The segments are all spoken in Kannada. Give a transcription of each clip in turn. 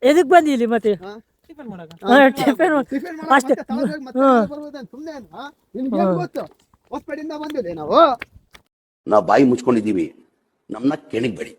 ಎದಕ್ ಬಂದಿ ಇಲ್ಲಿ ಮತ್ತೆ ಟಿಫನ್ ಮಾಡಕ ಅಷ್ಟೇ ಹೊಸಪೇಟೆಯಿಂದ ಬಂದಿದೆ ನಾವು ಬಾಯಿ ಮುಚ್ಕೊಂಡಿದ್ದೀವಿ, ನಮ್ಮನ್ನ ಕೆಣಗಬೇಡಿ.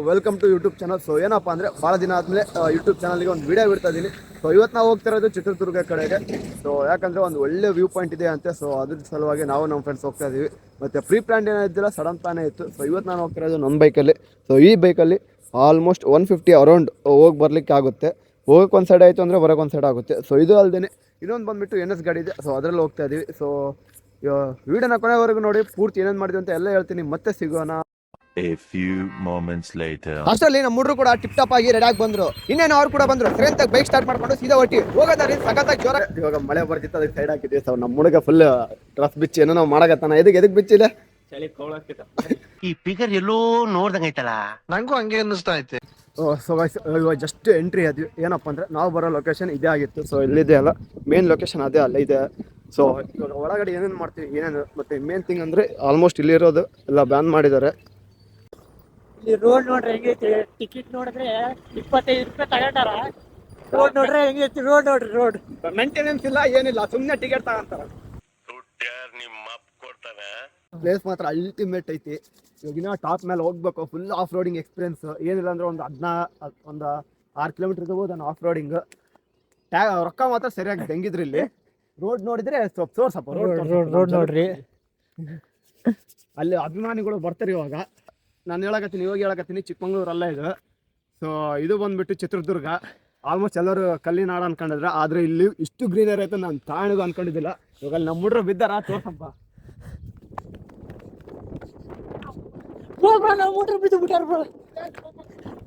Welcome to YouTube channel. So ಏನಪ್ಪ ಅಂದರೆ ಭಾಳ ದಿನ ಆದಮೇಲೆ ಯೂಟ್ಯೂಬ್ ಚಾನಲ್ಗೆ ಒಂದು ವಿಡಿಯೋ ಬಿಡ್ತಾ ಇದ್ದೀನಿ. ಸೊ ಇವತ್ತು ನಾವು ಹೋಗ್ತಿರೋದು ಚಿತ್ರದುರ್ಗ ಕಡೆಗೆ. ಸೊ ಯಾಕಂದರೆ ಒಂದು ಒಳ್ಳೆ ವ್ಯೂ ಪಾಯಿಂಟ್ ಇದೆ ಅಂತೆ. ಸೊ ಅದ್ರ ಸಲುವಾಗಿ ನಾವು ನಮ್ಮ ಫ್ರೆಂಡ್ಸ್ ಹೋಗ್ತಾ ಇದ್ದೀವಿ. ಮತ್ತು ಪ್ರೀ ಪ್ಲ್ಯಾನ್ ಏನಿದ್ದಿಲ್ಲ, ಸಡನ್ ಪ್ಲಾನೇ ಇತ್ತು. ಸೊ ಇವತ್ತು ನಾನು ಹೋಗ್ತಿರೋದು ನನ್ನ ಬೈಕಲ್ಲಿ. ಸೊ ಈ ಬೈಕಲ್ಲಿ ಆಲ್ಮೋಸ್ಟ್ 150 ಅರೌಂಡ್ ಹೋಗಿ ಬರಲಿಕ್ಕೆ ಆಗುತ್ತೆ. ಹೋಗೋಕೆ ಒಂದು ಸೈಡ್ ಆಯಿತು ಅಂದರೆ ಬರೋಕೆ ಒಂದು ಸೈಡ್ ಆಗುತ್ತೆ. ಸೊ ಇದು ಅಲ್ಲದೆ ಇನ್ನೊಂದು ಬಂದುಬಿಟ್ಟು NS ಗಾಡಿ ಇದೆ. ಸೊ ಅದರಲ್ಲಿ ಹೋಗ್ತಾ ಇದ್ದೀವಿ. ಸೊ ವಿಡಿಯೋನ ಕೊನೆವರೆಗೂ ನೋಡಿ, ಪೂರ್ತಿ ಏನೇನು ಮಾಡಿದ್ವಿ ಅಂತ ಎಲ್ಲ ಹೇಳ್ತೀನಿ. ಮತ್ತೆ ಸಿಗೋಣ. A few moments later. ಅಷ್ಟರಲ್ಲಿ ನಮ್ಮ ಹುಡುಗರು ಕೂಡ ಟಿಪ್ ಟಾಪ್ ಆಗಿ ರೆಡಿ ಆಗಿ ಬಂದ್ರು. ಇನ್ನೇನು ಅವ್ರು ಕೂಡ ಬಂದ್ರು. ಫ್ರೆಂಡ್ ಬೈಕ್ ಸ್ಟಾರ್ಟ್ ಮಾಡ್ಕೊಂಡು ಸೀದಾ ಹೊಟ್ಟಿ ಹೋಗೋದಾರಿ ಸಖತ್ತಾಗಿ ಜೋರ. ಇವಾಗ ಮಳೆ ಬರ್ತಿತ್ತು, ಅದಕ್ಕೆ ಸೈಡ್ ಹಾಕಿದ್ವಿ. ಸೊ ನಮ್ಮ ಹುಡುಗ ಫುಲ್ ಡ್ರೆಸ್ ಬಿಚ್ಚಿ ಏನೋ ನಾವು ಮಾಡಕತ್ತಾನ. ಎದಕ್ಕೆ ಬಿಚ್ಚಿದೆ? ಈ ಫಿಗರ್ ಎಲ್ಲೋ ನೋಡ್ದಂಗೈತಲ್ಲ, ನಂಗೂ ಹಂಗೆ ಅನ್ನಿಸ್ತಾ ಐತೆ. ಸೊ ಇವಾಗ ಜಸ್ಟ್ ಎಂಟ್ರಿ ಆದ್ವಿ. ಏನಪ್ಪ ಅಂದರೆ ನಾವು ಬರೋ ಲೊಕೇಶನ್ ಇದೇ ಆಗಿತ್ತು. ಸೊ ಇಲ್ಲಿದೆ ಅಲ್ಲ, ಮೇನ್ ಲೊಕೇಶನ್ ಅದೇ ಅಲ್ಲ ಇದೆ. ಸೊ ಇವಾಗ ಒಳಗಡೆ ಏನೇನು ಮಾಡ್ತೀವಿ ಏನೇನು, ಮತ್ತು ಮೇನ್ ಥಿಂಗ್ ಅಂದರೆ ಆಲ್ಮೋಸ್ಟ್ ಇಲ್ಲಿರೋದು ಎಲ್ಲ ಬ್ಯಾನ್ ಮಾಡಿದ್ದಾರೆ. ಇಲ್ಲಿ ರೋಡ್ ನೋಡ್ರಿ ಹೆಂಗೈತಿ. ಟಿಕೆಟ್ ನೋಡಿದ್ರೆ 25 ರೂಪಾಯಿ ತಗೊಂಡಾರ. ರೋಡ್ ನೋಡ್ರೆ ಹೆಂಗೈತಿ. ರೋಡ್ ನೋಡ್ರಿ, ರೋಡ್ ಮೇಂಟೆನೆನ್ಸ್ ಇಲ್ಲ, ಏನಿಲ್ಲ, ಸುಮ್ಮನೆ ಟಿಕೆಟ್ ತಗೊಂತಾರ. ಪ್ಲೇಸ್ ಮಾತ್ರ ಅಲ್ಟಿಮೇಟ್ ಐತಿ. ಇವಾಗಿನ ಟಾಪ್ ಮೇಲೆ ಹೋಗ್ಬೇಕು. Full off roading experience. ಏನಿಲ್ಲ ಅಂದ್ರೆ ಒಂದು 6 ಕಿಲೋಮೀಟರ್ ಇರ್ಬೋದು ನಾನು ಆಫ್ ರೋಡಿಂಗ್. ರೊಕ್ಕ ಮಾತ್ರ ಸರಿಯಾಗಿ ಹೆಂಗಿದ್ರಿ ಇಲ್ಲಿ. ರೋಡ್ ನೋಡಿದ್ರೆ ಸ್ವಲ್ಪ ತೋರ್ಸಪ್ಪ. ರೋಡ್ ನೋಡ್ರಿ. ಅಲ್ಲಿ ಅಭಿಮಾನಿಗಳು ಬರ್ತಾರೆ. ಇವಾಗ ನಾನು ಹೇಳಕತ್ತೀನಿ, ಇವಾಗ ಹೇಳಕತ್ತೀನಿ, ಚಿಕ್ಕಮಂಗ್ಳೂರು ಅಲ್ಲ ಇದು. ಸೊ ಇದು ಬಂದುಬಿಟ್ಟು ಚಿತ್ರದುರ್ಗ. ಆಲ್ಮೋಸ್ಟ್ ಎಲ್ಲರೂ ಕಲ್ಲಿನಾಡು ಅನ್ಕೊಂಡಿದ್ರೆ, ಆದರೆ ಇಲ್ಲಿ ಇಷ್ಟು ಗ್ರೀನರಿ ಆಯ್ತು ನಾನು ತಾಣಿಗೂ ಅನ್ಕೊಂಡಿದ್ದಿಲ್ಲ. ಇವಾಗ ಅಲ್ಲಿ ನಮ್ಮ ಹುಡ್ರು ಬಿದ್ದಾರ, ತೋರ್ಸಪ್ಪ. ನಾವು ಮೋಟ್ರ್ ಬಿದ್ದು ಬಿಟ್ಟಾರ,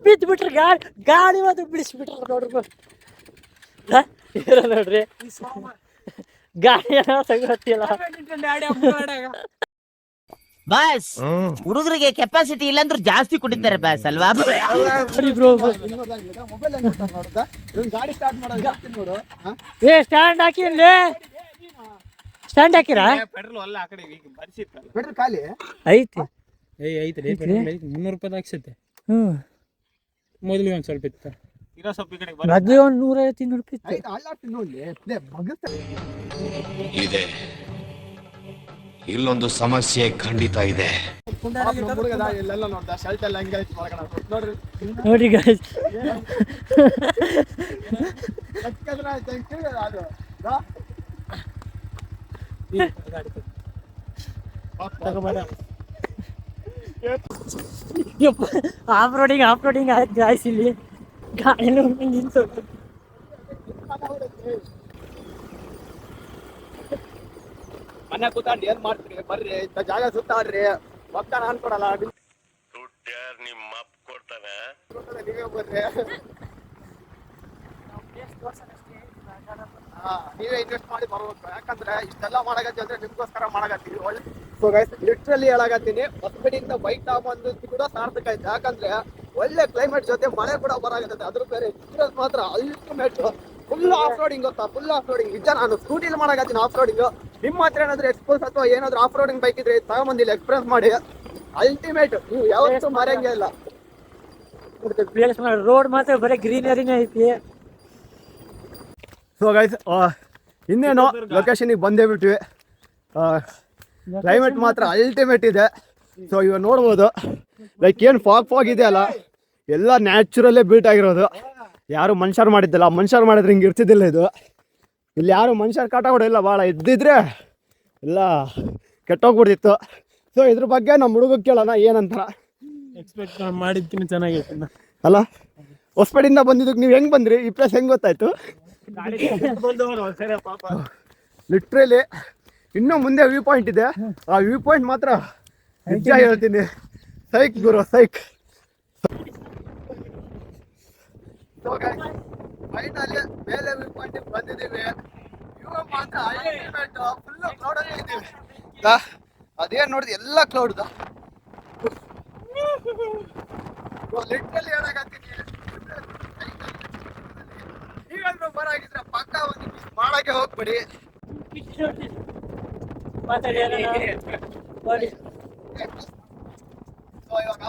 ಬಿದ್ದು ಬಿಟ್ರೆ ಗಾಡಿ ಮಾತ್ರ ಬಿಡಿಸ್ಬಿಟ್ರ ನೋಡ್ರಿ. ನೋಡ್ರಿ ಗಾಡಿ ಗೊತ್ತಿಲ್ಲ. ಬಾಸ್ ಹುಡುಗರಿಗೆ ಕೆಪಾಸಿಟಿ ಇಲ್ಲಾಂದ್ರೂ ಜಾಸ್ತಿ ಕುಡಿತಾರೆ ಬಾಸ್ ಅಲ್ವಾ? ಗಾಡಿ ಸ್ಟಾರ್ಟ್ ಮಾಡೋದು. ಸ್ಟ್ಯಾಂಡ್ ಹಾಕಿರ್ಲಿ, ಸ್ಟ್ಯಾಂಡ್ ಹಾಕಿರಾ? ಪೆಟ್ರೋಲ್ ಖಾಲಿ ಐತಿ. ಐತ್ರಿ 300 ರೂಪಾಯಿ ಹಾಕ್ಸತ್ತೆ. ಮೊದಲಿಗೆ ಒಂದ್ ಸ್ವಲ್ಪ ಇತ್ತು, ಮೊದ್ಲು ಒಂದು 150-200 ರೂಪಾಯಿ ಇದೆ. ಇಲ್ಲೊಂದು ಸಮಸ್ಯೆ ಖಂಡಿತ ಇದೆ. ಎಲ್ಲೆಲ್ಲ ನೋಡ್ದ ಶರ್ಟ್ ಎಲ್ಲ ಹೆಂಗೆ ನೋಡ್ರಿ ನೋಡಿ ಗಾಯ್ಸ್. ಆಫ್ ರೋಡಿಂಗ್ ಆಯ್ತು ಗಾಯ್ಸ್. ಇಲ್ಲಿ ಗಾಡಿ ನಿಂತು ಮನೆ ಕೂತಾಂಡ್ ಏನ್ ಮಾಡ್ತೀರಿ? ಬರ್ರಿ, ಇಂಥ ಜಾಗ ಸುತ್ತಾಡ್ರಿ. ಮಕ್ಕ ನಾನ್ ಕೊಡಲ್ಲ, ನಿಮ್ಮ ಅಪ್ಪ ಕೊಡ್ತಾನೆ. ನೀವೇ ಬರ್ರಿ. ನೀವೇ ಇನ್ವೆಸ್ಟ್ ಮಾಡಿ ಬರ್ಬೇಕು. ಯಾಕಂದ್ರೆ ಇಷ್ಟೆಲ್ಲ ಮಾಡಕತ್ತಿ ಅಂದ್ರೆ ನಿಮ್ಗೋಸ್ಕರ ಮಾಡಕತ್ತೀವಿ. ಒಳ್ಳೆ ಲಿಟ್ರಲಿ ಹೇಳಕತ್ತೀನಿ, ಹೊಸಪೇಟೆಯಿಂದ ಬೈಕ್ ತಗೊಂಬಂದು ಕೂಡ ಸಾರ್ಥಕ ಆಯ್ತು. ಯಾಕಂದ್ರೆ ಒಳ್ಳೆ ಕ್ಲೈಮೇಟ್ ಜೊತೆ ಮಳೆ ಕೂಡ ಬರಾಗತ್ತೆ. ಅದ್ರ ಬೇರೆ ಎಕ್ಸ್ಪೀರಿಯನ್ಸ್ ಮಾತ್ರ ಅಲ್ಟಿಮೇಟ್. ಫುಲ್ ಆಫ್ ರೋಡಿಂಗ್ ಗೊತ್ತಾ? Full off roading. ನಿಜ ನಾನು ಸ್ಕೂಟಿಲಿ ಮಾಡಕತ್ತೀನಿ ಆಫ್ ರೋಡಿಂಗ್. ನಿಮ್ಮ ಹತ್ರ ಏನಾದ್ರು ಎಕ್ಸ್ಪೋಸ್ ಅಥವಾ ಏನಾದ್ರು ಆಫ್ ರೋಡಿಂಗ್ ಬೈಕ್ ಇದ್ರೆ ತಗೊಂಬಂದಿಲ್ಲ, ಎಕ್ಸ್ಪೀರಿಯನ್ಸ್ ಮಾಡಿ. ಅಲ್ಟಿಮೇಟ್. ನೀವು ಯಾವತ್ತೂ ಮರೆಯಂಗೆ ಇಲ್ಲ. ರೋಡ್ ಮಾತ್ರ ಬರೀ ಗ್ರೀನರಿನೇ ಐತಿ. ಸೊ ಗೈಸ್, ಇನ್ನೇನು ಲೊಕೇಶನಿಗೆ ಬಂದೇ ಬಿಟ್ವಿ. ಕ್ಲೈಮೇಟ್ ಮಾತ್ರ ಅಲ್ಟಿಮೇಟ್ ಇದೆ. ಸೊ ಇವಾಗ ನೋಡ್ಬೋದು, ಲೈಕ್ ಏನು ಫಾಗ್ ಇದೆ ಅಲ್ಲ, ಎಲ್ಲ ನ್ಯಾಚುರಲ್ಲೇ ಬೀಟ್ ಆಗಿರೋದು. ಯಾರು ಮನುಷ್ಯರು ಮಾಡಿದ್ದಲ್ಲ. ಮನುಷ್ಯರು ಮಾಡಿದ್ರೆ ಹಿಂಗೆ ಇರ್ತಿದ್ದಿಲ್ಲ ಇದು. ಇಲ್ಲಿ ಯಾರು ಮನುಷ್ಯರ ಕಾಟ ಕೂಡ ಇಲ್ಲ. ಭಾಳ ಇದ್ದಿದ್ರೆ ಎಲ್ಲ ಕೆಟ್ಟೋಗ್ಬಿಡ್ತಿತ್ತು. ಸೊ ಇದ್ರ ಬಗ್ಗೆ ನಮ್ಮ ಹುಡುಗ ಕೇಳೋಣ ಏನಂತಾರ. ಎಕ್ಸ್ಪೆಕ್ಟ್ ಮಾಡಿದ್ಕಿನ್ನ ಚೆನ್ನಾಗಿತ್ತು ಅಲ್ಲ. ಹೊಸಪೇಟೆಯಿಂದ ಬಂದಿದ್ದಕ್ಕೆ ನೀವು ಹೆಂಗೆ ಬಂದ್ರಿ? ಈ ಪ್ಲೇಸ್ ಹೆಂಗೆ ಗೊತ್ತಾಯ್ತು? ಲಿಟ್ರಲಿ ಇನ್ನೂ ಮುಂದೆ ವ್ಯೂ ಪಾಯಿಂಟ್ ಇದೆ. ಆ ವ್ಯೂ ಪಾಯಿಂಟ್ ಮಾತ್ರ ನಿಜ ಹೇಳ್ತೀನಿ, ಸೈಕ್ ಗುರು, ಸೈಕ್. ಫೈನಲಿ ಮೇಲೆ ವ್ಯೂ ಪಾಯಿಂಟ್ ಬಂದಿದ್ದೀವಿ. ವ್ಯೂ ಮಾತ್ರ ಅಲ್ಟಿಮೇಟ್. ಫುಲ್ ಕ್ಲೌಡಲ್ಲೇ ಇದ್ದೀವಿ. ಅದೇನು ನೋಡಿದ್ವಿ, ಎಲ್ಲ ಕ್ಲೌಡ್ದ. ಲಿಟ್ರಲಿ ಹೇಳಕತ್ತೀನಿ, ನೀವೆಲ್ಲರೂ ಬರಾಗಿದ್ರೆ ಪಕ್ಕ ಒಂದು ಮಾಡಕ್ಕೆ ಹೋಗ್ಬೇಡಿ. ಸೊ ಇವಾಗ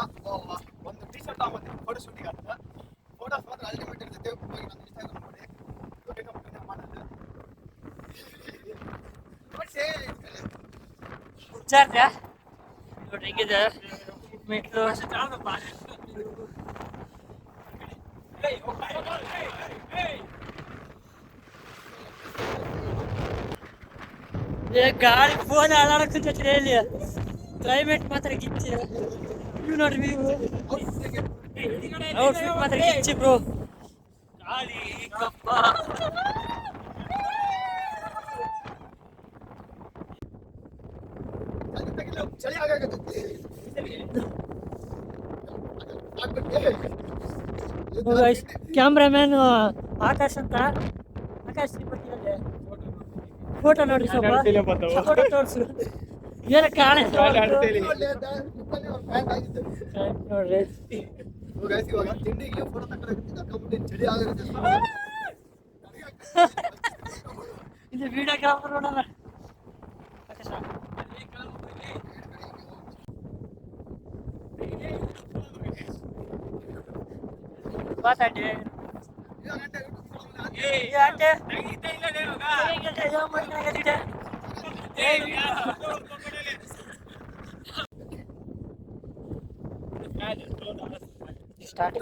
ಒಂದು ಟಿ ಶರ್ಟ್ ತಗೊಂಡ್ಬಂದು ಫೋಟೋ ಶೂಟಿಂಗ್ ಅಂತ ಫೋಟೋಸ್ ಮಾತ್ರ ಅಲ್ಟಿಮೇಟ್ ಇರ್ತೈತೆ. ಹೋಗಿ ನನ್ನ ಇನ್ಸ್ಟಾಗ್ರಾಮ್ ನೋಡಿ ಮಾಡೋದು ನೋಡ್ರಿ ಹೆಂಗಿದೆ ಮೆಟ್ಲು. ಗಾಳಿ ಫೋನ್ ಹಾಳಾಡಕ್ತಿರ್ತೈತಿ ಇಲ್ಲಿ. ಕ್ಲೈಮೇಟ್ ಮಾತ್ರ ಗಿಚ್ಚಿ. ಇವ್ ನೋಡ್ರಿ ನೀವು ಔಟ್ಫಿಟ್ ಮಾತ್ರ ಗಿಚ್ಚಿ ಬ್ರೋ. ಗಾಳಿ ಕಪ್ಪ ಚಳಿ ಆಗಾಗತ್ತೆ. ಕ್ಯಾಮ್ರಾಮ್ಯಾನ್ ಆಕಾಶ್ ಅಂತ. ಆಕಾಶ್ ಫೋಟೋ ನೋಡ್ರಿ ಸ್ವಲ್ಪ ಫೋಟೋ ತೋರ್ಸು. ಏನ ಕಾಣ ನೋಡ್ರಿ. ಇವಾಗ ತಿಂಡಿಗೆ ಫೋಟೋ ತಗೊಂಡು ಚಳಿ ಆಗುತ್ತೆ. ಇದು ವಿಡಿಯೋ ಕ್ಯಾಮ್ರಾ ನೋಡೋಣ. ಮಾತಾಡಿ ಸ್ಟಾರ್ಟ್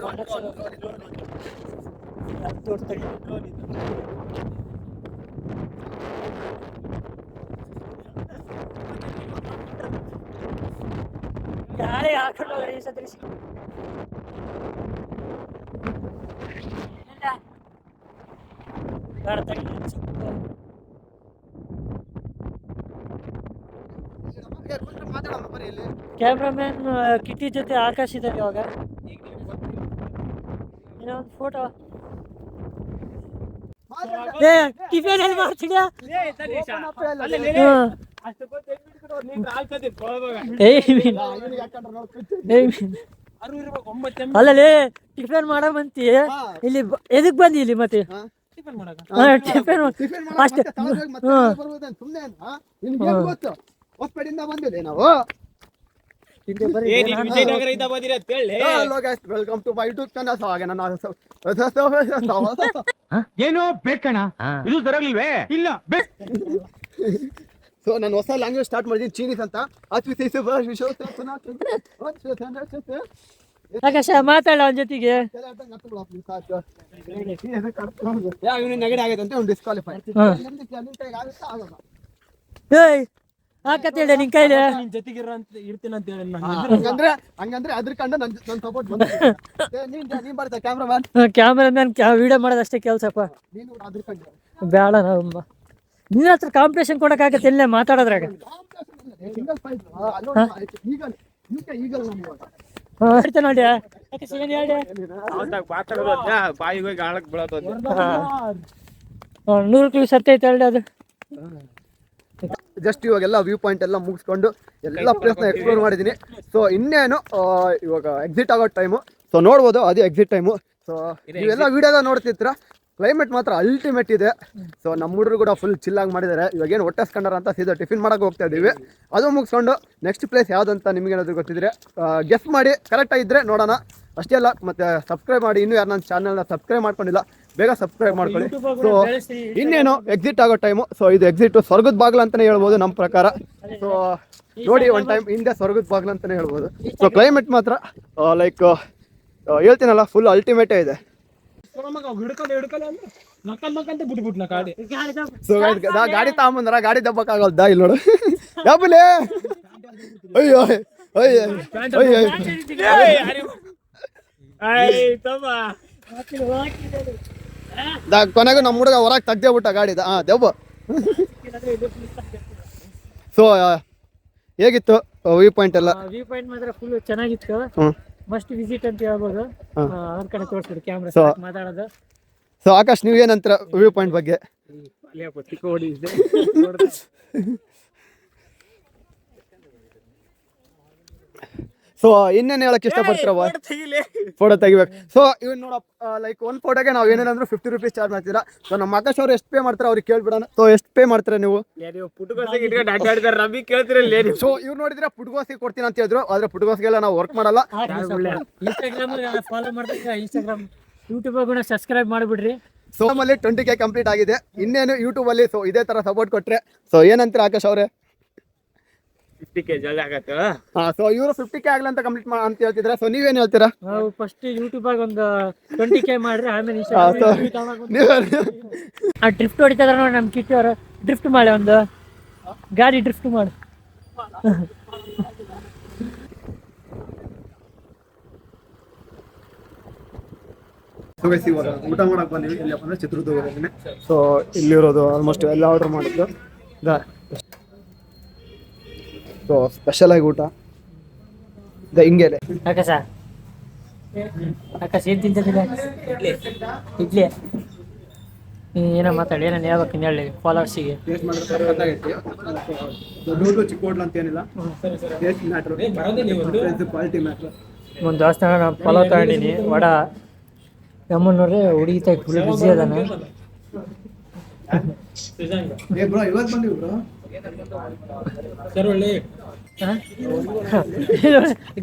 ಗಾಳಿ ಹಾಕೊಂಡು ಸದೃಶ ಕ್ಯಾಮ್ರಾಮ್ಯಾನ್ ಕಿಟಿ ಜೊತೆ ಆಕಾಶ್ ಇದ್ದಾರೆ ಇವಾಗ. ಏನೋ ಒಂದು ಫೋಟೋ ಟಿಫಿನ್ ಎಲ್ಲಿ ಮಾಡ್ತೀಯಾ? ಅಲ್ಲಲ್ಲಿ ಟಿಫಿನ್ ಮಾಡಮಂತಿ ಇಲ್ಲಿ ಎದಕ್ ಬಂದಿ ಇಲ್ಲಿ ಮತ್ತೆ? ಟಿಫಿನ್ ಅಷ್ಟೇ. ಹೊಸಪೇಟೆಯಿಂದ ಬಂದಿದೆ ನಾವು. Welcome to my YouTube channel. ಹಾಗೆ ನನ್ನ ಏನು ಬೇಕಣ್ಣ? ಇದು ತರಲಿಲ್ವೇ? ಇಲ್ಲ. ಸೊ ನಾನು ಹೊಸ ಲ್ಯಾಂಗ್ವೇಜ್ ಸ್ಟಾರ್ಟ್ ಮಾಡಿದ್ದೀನಿ, ಚೀನೀಸ್ ಅಂತ. ಆಕಾಶ ಮಾತಾಡ ಅವನ ಜೊತೆಗೆ. ನೆಗಡಿ ಆಗೈತೆ ಅಂತ ಒಂದು ಡಿಸ್ಕ್ವಾಲಿಫೈ. ಏಯ್ ಹಾಕತ್ತೇಳಿ ನಿನ್ ಕೈಲಿ ಜೊತೆಗೆ ಇರ್ತೀನಿ ಅಂತ ಹೇಳಿ ಹಂಗಂದ್ರೆ ಅದ್ರ ಕಂಡು ನನ್ನ ಸಪೋರ್ಟ್ ನೀನ್ ಬರ್ತಾ ಕ್ಯಾಮ್ರಾಮನ್. ಕ್ಯಾಮ್ರಾಮ್ಯಾನ್ ವಿಡಿಯೋ ಮಾಡೋದಷ್ಟೇ ಕೆಲ್ಸಪ್ಪ. ನೀನು ಅದ್ರ ಕಂಡು ಬೇಡ ನಾವು ನಿನ್ನ ಹತ್ರ ಕಾಂಪಿಟೇಷನ್ ಕೊಡಕ್ಕಾಗತ್ತೆ ಎಲ್ಲೇ ಮಾತಾಡೋದ್ರಾಗ. ಸಿಂಗಲ್ ಫೈಟ್ ಈಗಲ್ ಈಗಲ್ ನೋಡಿ ಬಾಯಿಗೆ ಹೋಗಿ ಆಳಕ್ ಬೀಳೋದು. 100 ಕಿಲೋ ಸತ್ತೈತೆ ಅಲ್ರಿ ಅದು. ಜಸ್ಟ್ ಇವಾಗೆಲ್ಲ ವ್ಯೂ ಪಾಯಿಂಟ್ ಎಲ್ಲ ಮುಗಿಸ್ಕೊಂಡು ಎಲ್ಲ ಪ್ಲೇಸ್ನ ಎಕ್ಸ್ಪ್ಲೋರ್ ಮಾಡಿದ್ದೀನಿ. ಸೊ ಇನ್ನೇನು ಇವಾಗ ಎಕ್ಸಿಟ್ ಆಗೋ ಟೈಮು. ಸೊ ನೋಡ್ಬೋದು ಅದು ಎಕ್ಸಿಟ್ ಟೈಮು. ಸೊ ನೀವೆಲ್ಲ ವೀಡಿಯೋದ ನೋಡ್ತಿರ್ತೀರ. ಕ್ಲೈಮೇಟ್ ಮಾತ್ರ ಅಲ್ಟಿಮೇಟ್ ಇದೆ. ಸೊ ನಮ್ಮ ಹುಡುಗರು ಕೂಡ ಫುಲ್ ಚಿಲ್ಲಾಗಿ ಮಾಡಿದ್ದಾರೆ. ಇವಾಗೇನು ಹೊಟ್ಟೆಸ್ಕೊಂಡಾರ ಅಂತ ಸೀದಾ ಟಿಫಿನ್ ಮಾಡೋಕೆ ಹೋಗ್ತಾ ಇದ್ದೀವಿ. ಅದು ಮುಗಿಸ್ಕೊಂಡು ನೆಕ್ಸ್ಟ್ ಪ್ಲೇಸ್ ಯಾವುದಂತ ನಿಮಗೇನಾದರೂ ಗೊತ್ತಿದ್ರೆ ಗೆಸ್ ಮಾಡಿ ಕರೆಕ್ಟಾಗಿದ್ದರೆ ನೋಡೋಣ. ಅಷ್ಟೇ ಅಲ್ಲ, ಮತ್ತು ಸಬ್ಸ್ಕ್ರೈಬ್ ಮಾಡಿ. ಇನ್ನೂ ಯಾರು ನನ್ನ ಚಾನಲ್ನ ಸಬ್ಸ್ಕ್ರೈಬ್ ಮಾಡ್ಕೊಂಡಿಲ್ಲ ಬೇಗ ಸಬ್ಸ್ಕ್ರೈಬ್ ಮಾಡ್ಕೊಳ್ಳಿ. ಸೊ ಇನ್ನೇನು ಎಕ್ಸಿಟ್ ಆಗೋ ಟೈಮು. ಸೊ ಇದು ಎಕ್ಸಿಟ್ ಸ್ವರ್ಗದ ಬಾಗಿಲು ಅಂತಲೇ ಹೇಳ್ಬೋದು ನಮ್ಮ ಪ್ರಕಾರ. ಸೊ ನೋಡಿ ಒಂದು ಟೈಮ್ ಹಿಂದೆ ಸ್ವರ್ಗದ ಬಾಗಿಲು ಅಂತಲೇ ಹೇಳ್ಬೋದು. ಸೊ ಕ್ಲೈಮೇಟ್ ಮಾತ್ರ ಲೈಕ್ ಹೇಳ್ತೀನಲ್ಲ ಫುಲ್ ಅಲ್ಟಿಮೇಟೇ ಇದೆ. ಸೊ ಗಾಡಿ ತಗೊಂಬಂದ್ರ ಗಾಡಿ ದಬ್ಬಕ್ಕಾಗಲ್ದ ಇಲ್ಲಿ ನೋಡು. ಯಾಬಲೇ ಅಯ್ಯೋ ಅಯ್ಯೋ ಕೊನೆಗೂ ನಮ್ಮ ಹುಡುಗ ಹೊರಗೆ ತೆಗ್ದೇ ಬಿಟ್ಟ ಗಾಡಿದ. ದೆವ್ವ. ಸೊ ಹೇಗಿತ್ತು ವ್ಯೂ ಪಾಯಿಂಟ್ ಎಲ್ಲ? ವ್ಯೂ ಪಾಯಿಂಟ್ ಮಾತ್ರ ಫುಲ್ ಚೆನ್ನಾಗಿತ್ತು. ಮಸ್ಟ್ ವಿಸಿಟ್ ಅಂತ ಹೇಳ್ಬೋದು. ಅವ್ರ ಕಡೆ ತೋರಿಸ್ಬಿಡಿ ಕ್ಯಾಮ್ರಾ ಮಾತಾಡೋದು. ಸೊ ಆಕಾಶ್ ನೀವೇನಂತೀರ ವ್ಯೂ ಪಾಯಿಂಟ್ ಬಗ್ಗೆ? ಸೊ ಇನ್ನೇನು ಹೇಳಕ್ ಇಷ್ಟಪಡ್ತೀರವ? ಫೋಟೋ ತೆಗಿಬೇಕು. ಸೊ ಇವ್ ನೋಡಪ್ಪ, ಲೈಕ್ ಒಂದು ಫೋಟೋಗೆ ನಾವು ಏನೇನಂದ್ರೆ 50 rupees ಚಾರ್ಜ್ ಮಾಡ್ತೀರಾ. ಸೊ ನಮ್ಮ ಆಕಾಶ್ ಅವ್ರು ಎಷ್ಟು ಪೇ ಮಾಡ್ತಾರೆ ಅವ್ರಿಗೆ ಕೇಳ್ಬಿಡೋಣ. ಸೊ ಎಷ್ಟು ಪೇ ಮಾಡ್ತಾರೆ ನೀವು? ಸೊ ಇವ್ರು ನೋಡಿದ್ರೆ ಪುಟ್ಗೋಸಿಗೆ ಕೊಡ್ತೀನಿ ಅಂತ ಹೇಳಿದ್ರು, ಆದ್ರೆ ಪುಟ್ಗೋಸ್ಗೆಲ್ಲ ನಾವು ವರ್ಕ್ ಮಾಡಲ್ಲ. ಇನ್ಸ್ಟಾಗ್ರಾಮ್ ಫಾಲೋ ಮಾಡ್ತಾರೆ, ಇನ್ಸ್ಟಾಗ್ರಾಮ್ ಯೂಟ್ಯೂಬ್ ಕೂಡ ಸಬ್ಸ್ಕ್ರೈಬ್ ಮಾಡಿಬಿಡ್ರಿ. ಸೊ ನಮ್ಮಲ್ಲಿ 20K ಕಂಪ್ಲೀಟ್ ಆಗಿದೆ. ಇನ್ನೇನು ಯೂಟ್ಯೂಬ್ ಅಲ್ಲಿ ಸೊ ಇದೇ ತರ ಸಪೋರ್ಟ್ ಕೊಟ್ರೆ ಸೊ ಏನಂತೀರ ಆಕಾಶ್ ಅವ್ರೆ? 50K ಜಲ್ದಿ ಆಗತ್ತೆ. ಹಾ, ಸೊ ಇವರು 50K ಆಗ್ಲಿ ಅಂತ ಕಂಪ್ಲೀಟ್ ಅಂತ ಹೇಳ್ತಿದ್ರೆ, ಸೊ ನೀವೇನ್ ಹೇಳ್ತೀರಾ? ನಾವು ಫಸ್ಟ್ ಯೂಟ್ಯೂಬ್ ಆಗಿ ಒಂದು 20K ಮಾಡ್ರಿ, ಆಮೇಲೆ ಆ ಡ್ರಿಫ್ಟ್ ಹೊಡಿತಿದ್ರ ನೋಡಿ ನಮ್ಮ ಕಿಟ್ಟಿ ಅವರು. ಡ್ರಿಫ್ಟ್ ಮಾಡಿ, ಒಂದು ಗಾಡಿ ಡ್ರಿಫ್ಟ್ ಮಾಡಿ. ಊಟ ಮಾಡಕ್ ಬಂದಿವಿ. ಇಲ್ಲಪ್ಪ ಅಂದ್ರೆ ಚಿತ್ರದುರ್ಗದಲ್ಲಿ. ಸೊ ಇಲ್ಲಿರೋದು ಆಲ್ಮೋಸ್ಟ್ ಎಲ್ಲ ಆರ್ಡರ್ ಮಾಡಿದ್ದು. ಸೊ ಸ್ಪೆಷಲ್ ಆಗಿ ಊಟ ಹಿಂಗೇನೆ. ಆಕಾಶ ಏನ್ ತಿಂತಿದ್ದಿಲ್ಲ? ಇಡ್ಲಿ. ಏನೋ ಮಾತಾಡಿ, ಏನೋ ಹೇಳ್ಬೇಕು ಹೇಳಿ ಫಾಲೋವರ್ಸಿಗೆ. ಟೇಸ್ಟ್ ಮಾಡಿದ್ರೆ ದೊಡ್ಡ ಚಿಕ್ಕ ಹೋಟ್ಲ್ ಅಂತ ಏನಿಲ್ಲ, ಟೇಸ್ಟ್ ಮ್ಯಾಟ್ರು, ಕ್ವಾಲಿಟಿ ಮ್ಯಾಟ್ರು. ಒಂದು ದೇವಸ್ಥಾನ ನಾನು ಫಾಲೋ ತಗೊಂಡಿನಿ. ವಡ ನಮ್ಮನ್ನೋಡ್ರೆ ಹುಡುಗಿ ತಾಯಿ ಫುಲ್ ಬಿಸಿ ಅದಾನ. ಇವತ್ತು ಬಂದಿವಿ ಬ್ರೋ.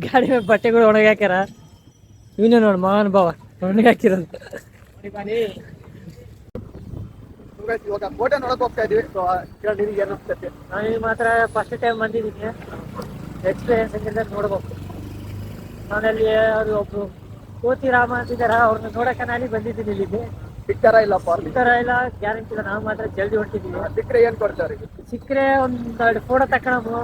ಗಾಡಿ ಮೇಲೆ ಬಟ್ಟೆಗಳು ಒಣಗಿ ಹಾಕ್ಯಾರ. ಇವನೇ ನೋಡಿ ಮಹಾನ್ ಭಾವ ಒಣಗಿ ಹಾಕಿರೋದು. ಇವಾಗ ಕೋಟೆ ನೋಡಕ್ ಹೋಗ್ತಾ ಇದೀವಿ. ಸೊ ನಿನಗೆ ಏನು ಅನ್ಸುತ್ತೆ? ನಾನು ಮಾತ್ರ ಫಸ್ಟ್ ಟೈಮ್ ಬಂದಿದ್ದೀನಿ, ಎಕ್ಸ್ಪೀರಿಯನ್ಸ್ ಹೆಂಗಿದ್ರೆ ನೋಡ್ಬೇಕು. ನಾನಲ್ಲಿ ಅವರು ಒಬ್ರು ಕೋತಿ ರಾಮ ಅಂತಿದಾರ, ಅವ್ರನ್ನ ನೋಡಕ್ಕೆ ನಾನು ಬಂದಿದ್ದೀನಿ. ಇಲ್ಲಿಗೆ ಸಿಕ್ತಾರ ಇಲ್ಲಪ್ಪ? ಸಿಕ್ತಾರ ಇಲ್ಲ ಗ್ಯಾರಂಟಿ ಇಲ್ಲ. ನಾವು ಮಾತ್ರ ಜಲ್ದಿ ಹೊಂಟಿದ್ದೀವಿ. ಸಿಕ್ಕರೆ ಏನ್ ಕೊಡ್ತಾರೆ? ಸಿಕ್ಕರೆ ಒಂದೆರಡು ಫೋಟೋ ತಗೊಳಮು,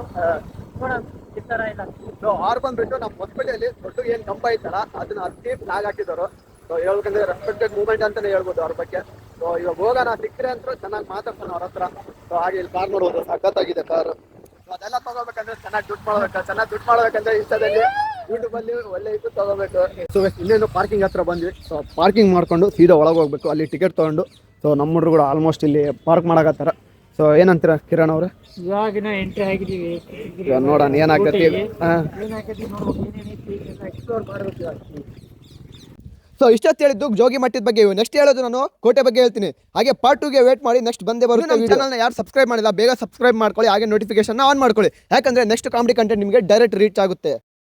ನೋಡೋಣ ಸಿಕ್ತಾರ ಇಲ್ಲ. ಸೊ ಆರ್ ಬಂದ್ಬಿಟ್ಟು ನಮ್ಮ ಹೊಸಪೇಟೆಯಲ್ಲಿ ದೊಡ್ಡ ಏನ್ ಕಂಬ ಐತಲ್ಲ ಅದನ್ನ ಹತ್ತಿ ಫ್ಲಾಗ್ ಹಾಕಿದ್ರು. ಸೊ ಹೇಳ್ಬೇಕಂದ್ರೆ ರೆಸ್ಪೆಕ್ಟೆಡ್ ಮೂವ್ಮೆಂಟ್ ಅಂತಾನೆ ಹೇಳ್ಬೋದು ಅವ್ರ ಬಗ್ಗೆ. ಸೊ ಇವಾಗ ಹೋಗೋಣ, ಸಿಕ್ಕರೆ ಅಂತ ಚೆನ್ನಾಗಿ ಮಾತಾಡ್ತಾನೆ ಅವ್ರ ಹತ್ರ. ಸೊ ಹಾಗೆ ಇಲ್ಲಿ ಕಾರ್ ನೋಡ್ಬೋದು, ಸಖತ್ತಾಗಿದೆ ಕಾರು. ಅದೆಲ್ಲ ತಗೋಬೇಕಂದ್ರೆ ಚೆನ್ನಾಗಿ ದುಡ್ಡು ಮಾಡ್ಬೇಕಂದ್ರೆ ಇನ್ಸ್ಟಾದಲ್ಲಿ ಯೂಟ್ಯೂಬ್ ಅಲ್ಲಿ ಒಳ್ಳೆ ಇದು ತಗೋಬೇಕು. ಸೊ ಇನ್ನೇನು ಪಾರ್ಕಿಂಗ್ ಹತ್ರ ಬಂದ್ವಿ. ಸೊ ಪಾರ್ಕಿಂಗ್ ಮಾಡ್ಕೊಂಡು ಸೀದಾ ಒಳಗೆ ಹೋಗ್ಬೇಕು, ಅಲ್ಲಿ ಟಿಕೆಟ್ ತಗೊಂಡು. ಸೊ ನಮ್ಮ ಹುಡುಗರು ಕೂಡ ಆಲ್ಮೋಸ್ಟ್ ಇಲ್ಲಿ ಪಾರ್ಕ್ ಮಾಡಕತ್ತಾರ. ಸೊ ಏನಂತೀರ ಕಿರಣ್ ಅವ್ರೆ? ಇವಾಗಿನ ಎಂಟ್ರಿ ಆಗಿದ್ದೀವಿ. ನೋಡೋಣ ಏನಾಗ್ತೈತಿ. ಎಕ್ಸ್ಪ್ಲೋರ್ ಮಾಡ್ಬೇಕು. ಸೊ ಇಷ್ಟೊತ್ತು ಹೇಳಿದ್ದು ಜೋಗಿ ಮಟ್ಟದ ಬಗ್ಗೆ. ನೆಕ್ಸ್ಟ್ ಹೇಳೋದು ನಾನು ಕೋಟೆ ಬಗ್ಗೆ ಹೇಳ್ತೀನಿ. ಹಾಗೆ ಪಾರ್ಟ್ 2ಗೆ ವೇಟ್ ಮಾಡಿ, ನೆಕ್ಸ್ಟ್ ಬಂದೇ ಬರುತ್ತೆ. ನಮ್ಮ ಚಾನಲ್ನ ಯಾರು ಸಬ್ಸ್ಕ್ರೈಬ್ ಮಾಡಿಲ್ಲ ಬೇಗ ಸಬ್ಸ್ಕ್ರೈಬ್ ಮಾಡ್ಕೊಳ್ಳಿ, ಹಾಗೆ ನೋಟಿಫಿಕೇಶನ್ ಆನ್ ಮಾಡ್ಕೊಳ್ಳಿ. ಯಾಕಂದ್ರೆ ನೆಕ್ಸ್ಟ್ ಕಾಮಿಡಿ ಕಂಟೆಂಟ್ ನಿಮಗೆ ಡೈರೆಕ್ಟ್ ರೀಚ್ ಆಗುತ್ತೆ.